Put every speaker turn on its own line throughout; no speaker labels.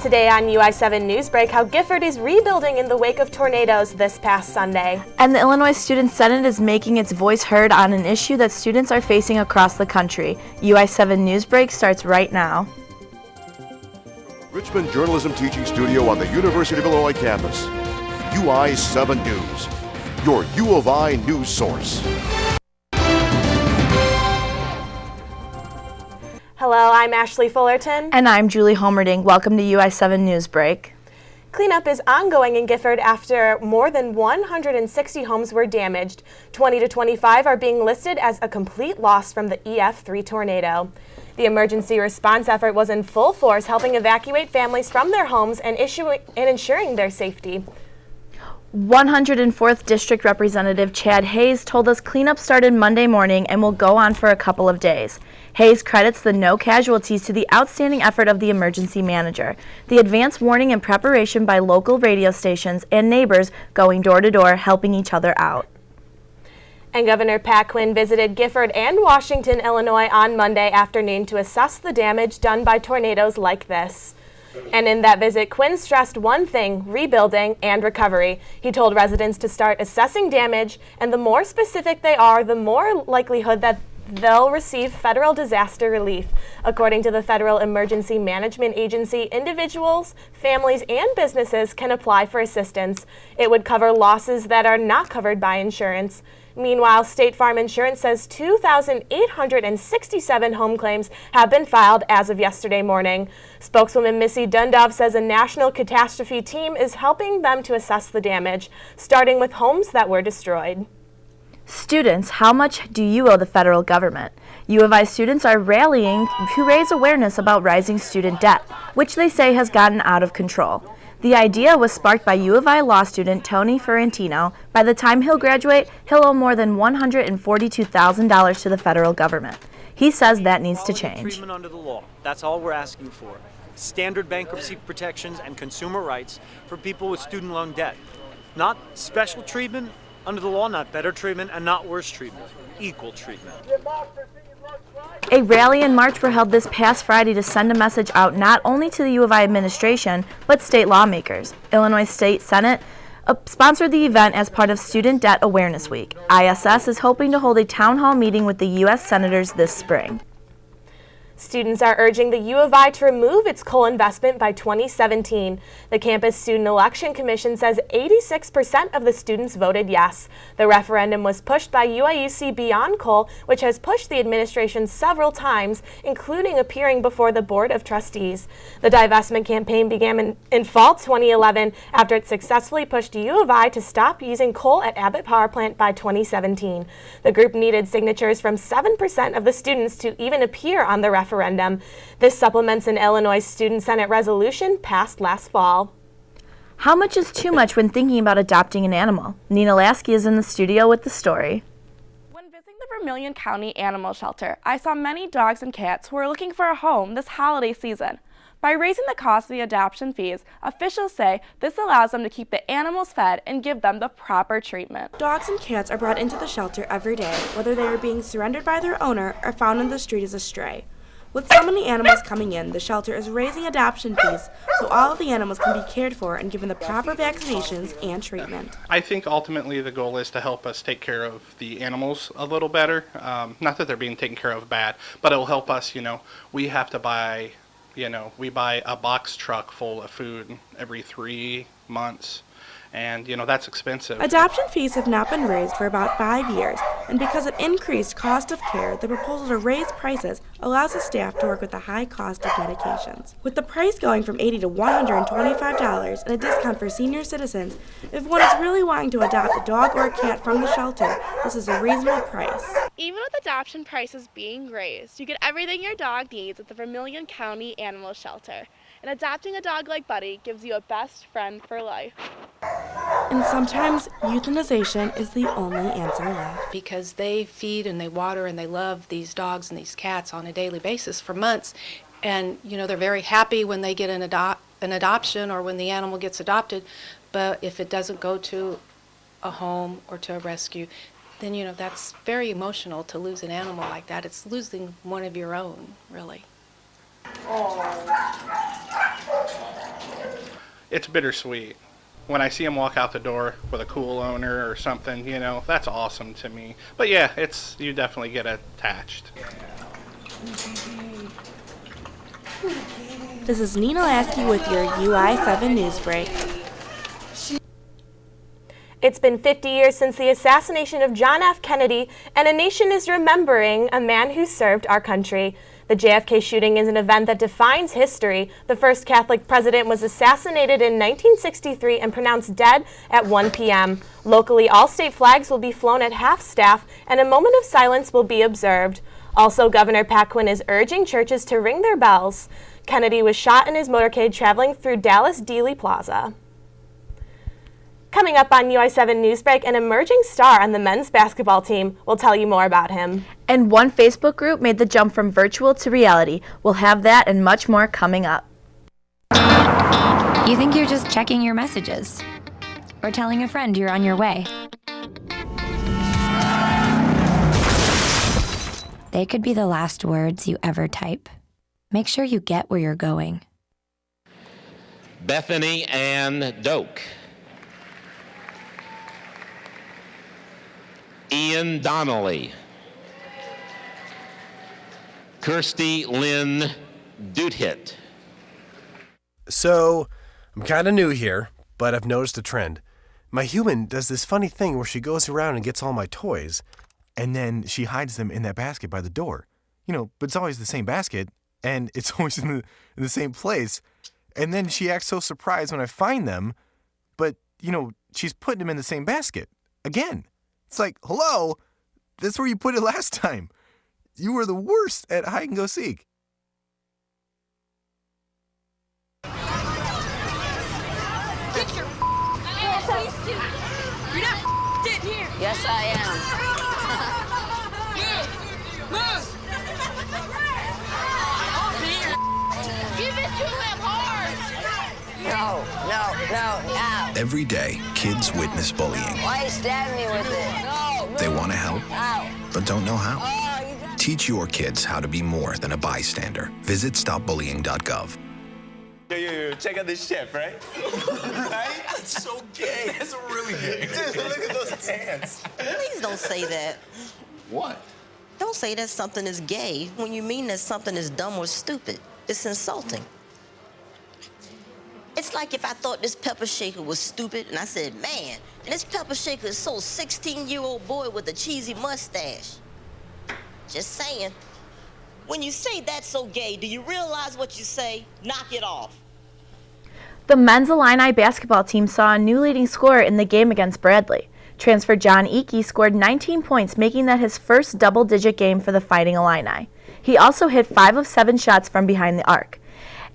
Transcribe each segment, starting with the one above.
Today on UI7 Newsbreak, how Gifford is rebuilding in the wake of tornadoes this past Sunday.
And the Illinois Student Senate is making its voice heard on an issue that students are facing across the country. UI7 Newsbreak starts right now.
Richmond Journalism Teaching Studio on the University of Illinois campus. UI7 News, your U of I news source.
Hello, I'm Ashley Fullerton.
And I'm Julie Homerding. Welcome to UI7 Newsbreak.
Cleanup is ongoing in Gifford after more than 160 homes were damaged. 20 to 25 are being listed as a complete loss from the EF3 tornado. The emergency response effort was in full force, helping evacuate families from their homes and ensuring their safety.
104th District Representative Chad Hayes told us cleanup started Monday morning and will go on for a couple of days. Hayes credits the no casualties to the outstanding effort of the emergency manager, the advance warning and preparation by local radio stations, and neighbors going door to door helping each other out.
And Governor Pat Quinn visited Gifford and Washington, Illinois on Monday afternoon to assess the damage done by tornadoes like this. And in that visit, Quinn stressed one thing: rebuilding and recovery. He told residents to start assessing damage, and the more specific they are, the more likelihood that they'll receive federal disaster relief. According to the Federal Emergency Management Agency, individuals, families, and businesses can apply for assistance. It would cover losses that are not covered by insurance. Meanwhile, State Farm Insurance says 2,867 home claims have been filed as of yesterday morning. Spokeswoman Missy Dundov says a national catastrophe team is helping them to assess the damage, starting with homes that were destroyed.
Students, how much do you owe the federal government? U of I students are rallying to raise awareness about rising student debt, which they say has gotten out of control. The idea was sparked by U of I law student Tony Ferrantino. By the time he'll graduate, he'll owe more than $142,000 to the federal government. He says that needs to change.
Treatment under the law. That's all we're asking for. Standard bankruptcy protections and consumer rights for people with student loan debt. Not special treatment under the law, not better treatment, and not worse treatment. Equal treatment.
A rally and march were held this past Friday to send a message out not only to the U of I administration, but state lawmakers. Illinois State Senate sponsored the event as part of Student Debt Awareness Week. ISS is hoping to hold a town hall meeting with the U.S. senators this spring.
Students are urging the U of I to remove its coal investment by 2017. The Campus Student Election Commission says 86% of the students voted yes. The referendum was pushed by UIUC Beyond Coal, which has pushed the administration several times, including appearing before the Board of Trustees. The divestment campaign began in fall 2011 after it successfully pushed U of I to stop using coal at Abbott Power Plant by 2017. The group needed signatures from 7% of the students to even appear on the referendum. This supplements an Illinois Student Senate resolution passed last fall.
How much is too much when thinking about adopting an animal? Nina Lasky is in the studio with the story.
When visiting the Vermilion County Animal Shelter, I saw many dogs and cats who were looking for a home this holiday season. By raising the cost of the adoption fees, officials say this allows them to keep the animals fed and give them the proper treatment.
Dogs and cats are brought into the shelter every day, whether they are being surrendered by their owner or found in the street as a stray. With so many animals coming in, the shelter is raising adoption fees so all of the animals can be cared for and given the proper vaccinations and treatment.
I think ultimately the goal is to help us take care of the animals a little better. Not that they're being taken care of bad, but it will help us, we have to buy, we buy a box truck full of food every 3 months. And, that's expensive.
Adoption fees have not been raised for about 5 years, and because of increased cost of care, the proposal to raise prices allows the staff to work with the high cost of medications. With the price going from $80 to $125 and a discount for senior citizens, if one is really wanting to adopt a dog or a cat from the shelter, this is a reasonable price.
Even with adoption prices being raised, you get everything your dog needs at the Vermilion County Animal Shelter. And adopting a dog like Buddy gives you a best friend for life.
And sometimes euthanization is the only answer left.
Because they feed and they water and they love these dogs and these cats on a daily basis for months. And, they're very happy when they get an adoption or when the animal gets adopted. But if it doesn't go to a home or to a rescue, then, that's very emotional to lose an animal like that. It's losing one of your own, really.
it's bittersweet. When I see them walk out the door with a cool owner or something, you know, that's awesome to me. But yeah, you definitely get attached.
This is Nina Lasky with your UI7 Newsbreak.
It's been 50 years since the assassination of John F. Kennedy, and a nation is remembering a man who served our country. The JFK shooting is an event that defines history. The first Catholic president was assassinated in 1963 and pronounced dead at 1 p.m. Locally, all state flags will be flown at half-staff, and a moment of silence will be observed. Also, Governor Pat Quinn is urging churches to ring their bells. Kennedy was shot in his motorcade traveling through Dallas Dealey Plaza. Coming up on UI7 Newsbreak, an emerging star on the men's basketball team. We'll tell you more about him.
And one Facebook group made the jump from virtual to reality. We'll have that and much more coming up.
You think you're just checking your messages or telling a friend you're on your way. They could be the last words you ever type. Make sure you get where you're going.
Bethany Ann Doak. Ian Donnelly. Kirsty Lynn Dutehit.
So, I'm kind of new here, but I've noticed a trend. My human does this funny thing where she goes around and gets all my toys, and then she hides them in that basket by the door. You know, but it's always the same basket, and it's always in the same place. And then she acts so surprised when I find them, but, you know, she's putting them in the same basket. Again. It's like, hello, that's where you put it last time. You were the worst at hide and go seek.
Get your ass suit. You're not sitting here.
Yes, I am.
Move. Give it to him hard.
No.
Every day, kids witness bullying.
Why are you stabbing me with it? No.
They want to help, but don't know how.
Oh,
Teach your kids how to be more than a bystander. Visit stopbullying.gov.
Yo, check out this chef, right? Right? That's so gay. That's really gay. Dude, look at those pants.
Please don't say that.
What?
Don't say that something is gay when you mean that something is dumb or stupid. It's insulting. It's like if I thought this pepper shaker was stupid and I said, man, and this pepper shaker is so 16-year-old boy with a cheesy mustache. Just saying. When you say that's so gay, do you realize what you say? Knock it off.
The men's Illini basketball team saw a new leading scorer in the game against Bradley. Transfer John Eakey scored 19 points, making that his first double-digit game for the Fighting Illini. He also hit 5 of 7 shots from behind the arc.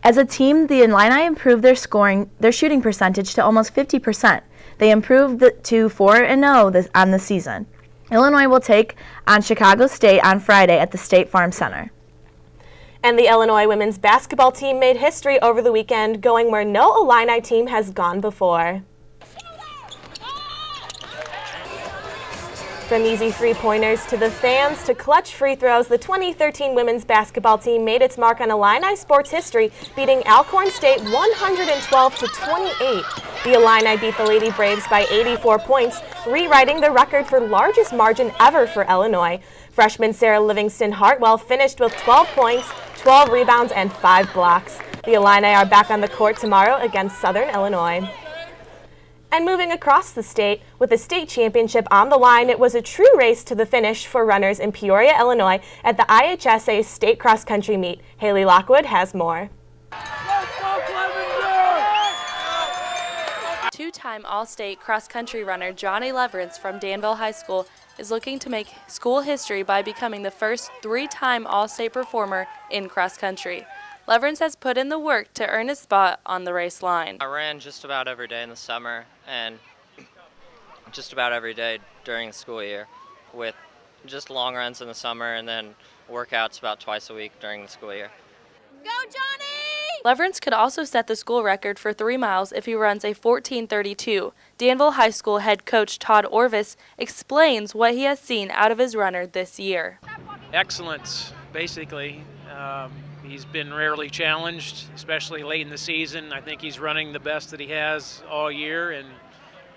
As a team, the Illini improved their shooting percentage to almost 50%. They improved to 4-0 on the season. Illinois will take on Chicago State on Friday at the State Farm Center.
And the Illinois women's basketball team made history over the weekend, going where no Illini team has gone before. From easy three-pointers to the fans to clutch free throws, the 2013 women's basketball team made its mark on Illini sports history, beating Alcorn State 112-28. The Illini beat the Lady Braves by 84 points, rewriting the record for largest margin ever for Illinois. Freshman Sarah Livingston Hartwell finished with 12 points, 12 rebounds, and 5 blocks. The Illini are back on the court tomorrow against Southern Illinois. And moving across the state, with the state championship on the line, it was a true race to the finish for runners in Peoria, Illinois at the IHSA State Cross Country Meet. Haley Lockwood has more.
Two-time All-State cross-country runner Johnny Leverance from Danville High School is looking to make school history by becoming the first 3-time All-State performer in cross-country. Leverance has put in the work to earn a spot on the race line.
I ran just about every day in the summer and just about every day during the school year, with just long runs in the summer and then workouts about twice a week during the school year.
Go, Johnny!
Leverance could also set the school record for 3 miles if he runs a 14:32. Danville High School head coach Todd Orvis explains what he has seen out of his runner this year.
Excellence, basically. He's been rarely challenged, especially late in the season. I think he's running the best that he has all year, and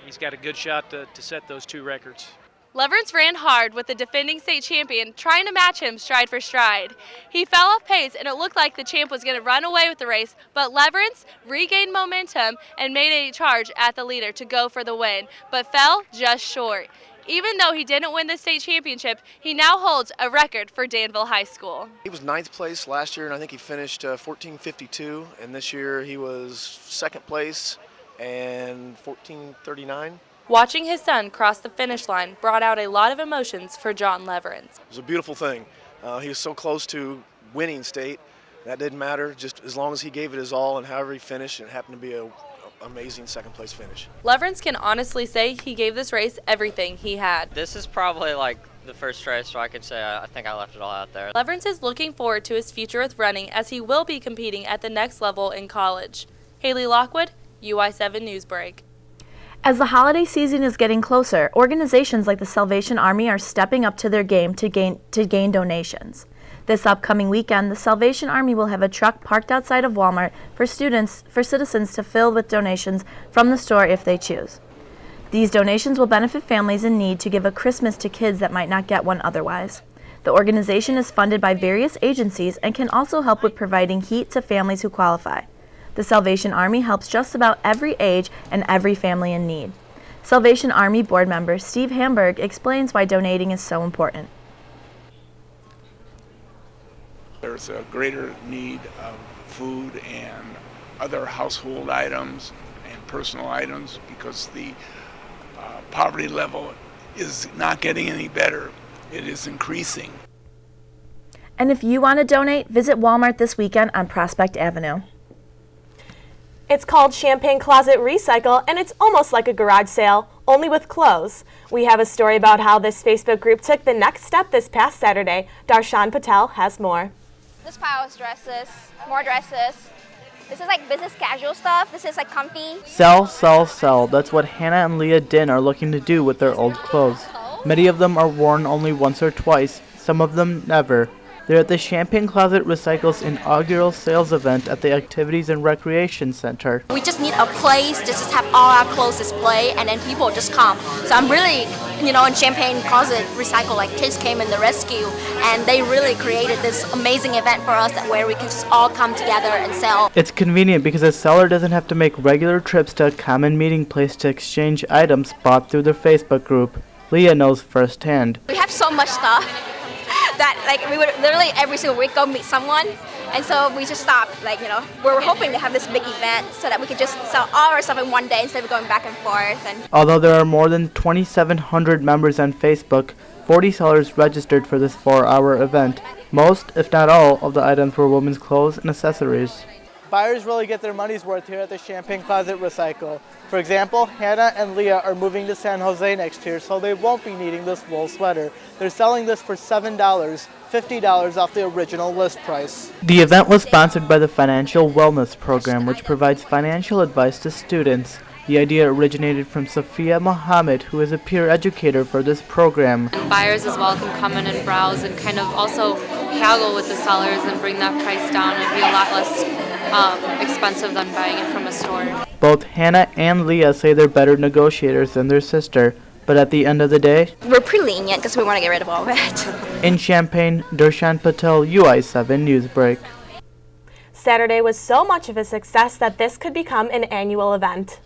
he's got a good shot to set those 2 records.
Leverance ran hard with the defending state champion trying to match him stride for stride. He fell off pace and it looked like the champ was going to run away with the race, but Leverance regained momentum and made a charge at the leader to go for the win, but fell just short. Even though he didn't win the state championship, he now holds a record for Danville High School.
He was 9th place last year, and I think he finished 14:52, and this year he was 2nd place and 14:39.
Watching his son cross the finish line brought out a lot of emotions for John Leverance.
It was a beautiful thing. He was so close to winning state. That didn't matter, just as long as he gave it his all and however he finished, it happened to be an amazing 2nd place finish.
Leverance can honestly say he gave this race everything he had.
This is probably like the first race, so I can say I think I left it all out there.
Leverance is looking forward to his future with running as he will be competing at the next level in college. Haley Lockwood, UI7 Newsbreak.
As the holiday season is getting closer, organizations like the Salvation Army are stepping up to their game to gain donations. This upcoming weekend, the Salvation Army will have a truck parked outside of Walmart for citizens to fill with donations from the store if they choose. These donations will benefit families in need to give a Christmas to kids that might not get one otherwise. The organization is funded by various agencies and can also help with providing heat to families who qualify. The Salvation Army helps just about every age and every family in need. Salvation Army board member Steve Hamburg explains why donating is so important.
There's a greater need of food and other household items and personal items because the poverty level is not getting any better. It is increasing.
And if you want to donate, visit Walmart this weekend on Prospect Avenue.
It's called Champagne Closet Recycle, and it's almost like a garage sale, only with clothes. We have a story about how this Facebook group took the next step this past Saturday. Darshan Patel has more.
This pile is dresses, more dresses. This is like business casual stuff. This is like comfy.
Sell, sell, sell. That's what Hannah and Leah Din are looking to do with their old clothes. Many of them are worn only once or twice, some of them never. They're at the Champagne Closet Recycle's inaugural sales event at the Activities and Recreation Center.
We just need a place to just have all our clothes displayed and then people just come. So I'm really, in Champagne Closet Recycle, like kids came in the rescue and they really created this amazing event for us where we can just all come together and sell.
It's convenient because a seller doesn't have to make regular trips to a common meeting place to exchange items bought through their Facebook group. Leah knows firsthand.
We have so much stuff that we would literally every single week go meet someone, and so we just stopped. We're hoping to have this big event so that we could just sell all our stuff in one day instead of going back and forth. And
although there are more than 2,700 members on Facebook, 40 sellers registered for this 4-hour event. Most, if not all, of the items were women's clothes and accessories.
Buyers really get their money's worth here at the Champagne Closet Recycle. For example, Hannah and Leah are moving to San Jose next year, so they won't be needing this wool sweater. They're selling this for $7, $50 off the original list price.
The event was sponsored by the Financial Wellness Program, which provides financial advice to students. The idea originated from Sophia Mohammed, who is a peer educator for this program.
And buyers as well can come in and browse and kind of also haggle with the sellers and bring that price down. It'd be a lot less expensive than buying it from a store.
Both Hannah and Leah say they're better negotiators than their sister, but at the end of the day,
we're pretty lenient because we want to get rid of all of it.
In Champaign, Darshan Patel, UI7 Newsbreak.
Saturday was so much of a success that this could become an annual event.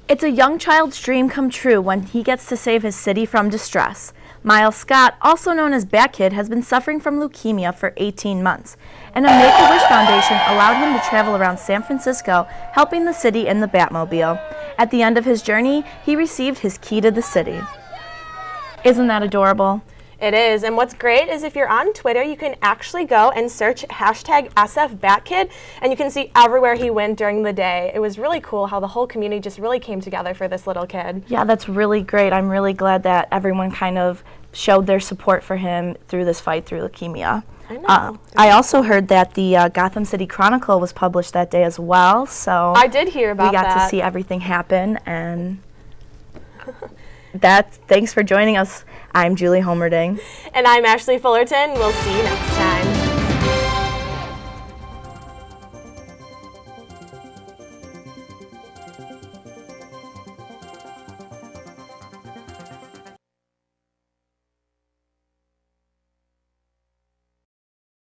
It's a young child's dream come true when he gets to save his city from distress. Miles Scott, also known as Bat-Kid, has been suffering from leukemia for 18 months, and a Make-A-Wish Foundation allowed him to travel around San Francisco, helping the city in the Batmobile. At the end of his journey, he received his key to the city. Isn't that adorable?
It is, and what's great is if you're on Twitter, you can actually go and search #SFBatKid, and you can see everywhere he went during the day. It was really cool how the whole community just really came together for this little kid.
Yeah, that's really great. I'm really glad that everyone kind of showed their support for him through this fight through leukemia.
I know.
I also heard that the Gotham City Chronicle was published that day as well, so
I did hear about that.
We got to see everything happen, and thanks for joining us. I'm Julie Homerding.
And I'm Ashley Fullerton. We'll see you next time.